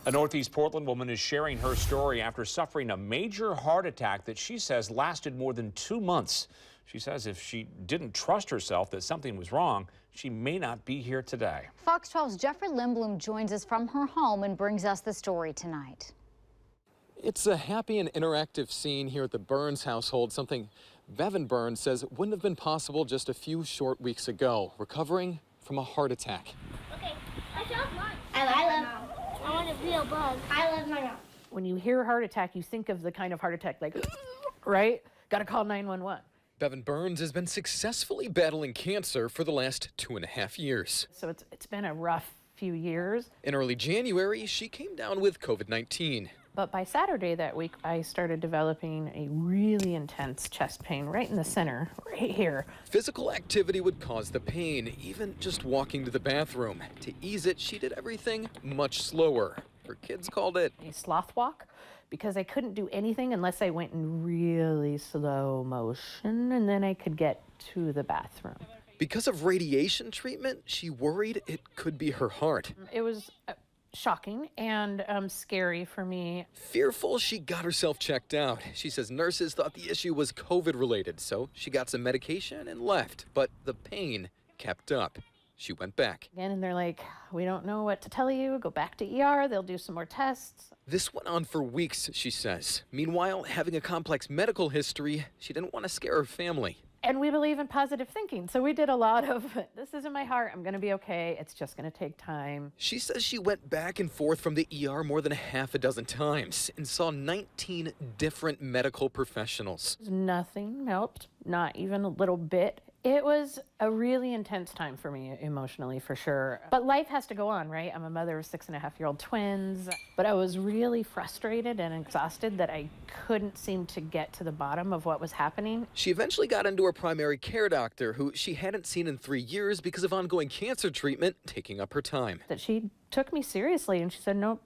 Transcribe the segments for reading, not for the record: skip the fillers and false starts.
A Northeast Portland woman is sharing her story after suffering a major heart attack that she says lasted more than 2 months. She says if she didn't trust herself that something was wrong, she may not be here today. Fox 12's Jeffrey Lindblom joins us from her home and brings us the story tonight. It's a happy and interactive scene here at the Burns household, something Bevan Burns says wouldn't have been possible just a few short weeks ago, recovering from a heart attack. Okay, I love mine. I want to be a bug. I love my mom. When you hear heart attack, you think of the kind of heart attack like, right? Got to call 911. Bevan Burns has been successfully battling cancer for the last 2.5 years. So it's been a rough few years. In early January, she came down with COVID-19. But by Saturday that week, I started developing a really intense chest pain right in the center, right here. Physical activity would cause the pain, even just walking to the bathroom. To ease it, she did everything much slower. Her kids called it a sloth walk, because I couldn't do anything unless I went in really slow motion, and then I could get to the bathroom. Because of radiation treatment, she worried it could be her heart. It was shocking and scary for me. Fearful, she got herself checked out. She says nurses thought the issue was COVID-related, so she got some medication and left. But the pain kept up. She went back. Again, and they're like, we don't know what to tell you. Go back to ER. They'll do some more tests. This went on for weeks, she says. Meanwhile, having a complex medical history, she didn't want to scare her family. And we believe in positive thinking. So we did a lot of, this isn't my heart, I'm gonna be okay, it's just gonna take time. She says she went back and forth from the ER more than 6 times and saw 19 different medical professionals. Nothing helped, not even a little bit. It was a really intense time for me emotionally, for sure. But life has to go on, right? I'm a mother of 6.5-year-old twins, but I was really frustrated and exhausted that I couldn't seem to get to the bottom of what was happening. She eventually got into her primary care doctor, who she hadn't seen in 3 years because of ongoing cancer treatment taking up her time. That she took me seriously and she said, nope,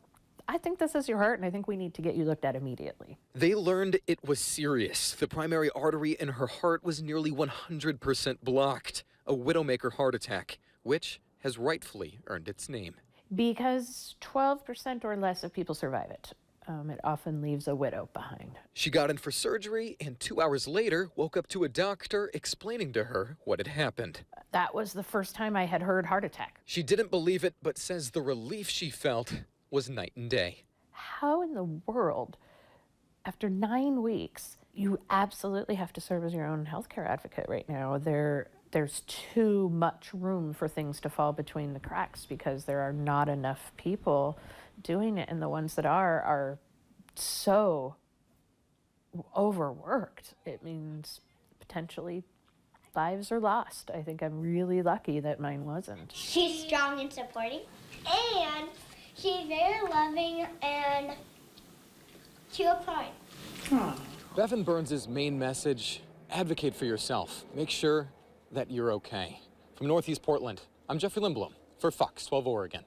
I think this is your heart, and I think we need to get you looked at immediately. They learned it was serious. The primary artery in her heart was nearly 100% blocked. A widowmaker heart attack, which has rightfully earned its name. Because 12% or less of people survive it. It often leaves a widow behind. She got in for surgery and 2 hours later woke up to a doctor explaining to her what had happened. That was the first time I had heard heart attack. She didn't believe it, but says the relief she felt was night and day. How in the world, after 9 weeks, you absolutely have to serve as your own healthcare advocate right now. There's too much room for things to fall between the cracks because there are not enough people doing it, and the ones that are so overworked. It means potentially lives are lost. I think I'm really lucky that mine wasn't. She's strong and supporting, and she's very loving and to a point. Bevan Burns' main message, advocate for yourself. Make sure that you're okay. From Northeast Portland, I'm Jeffrey Lindblom for Fox 12 Oregon.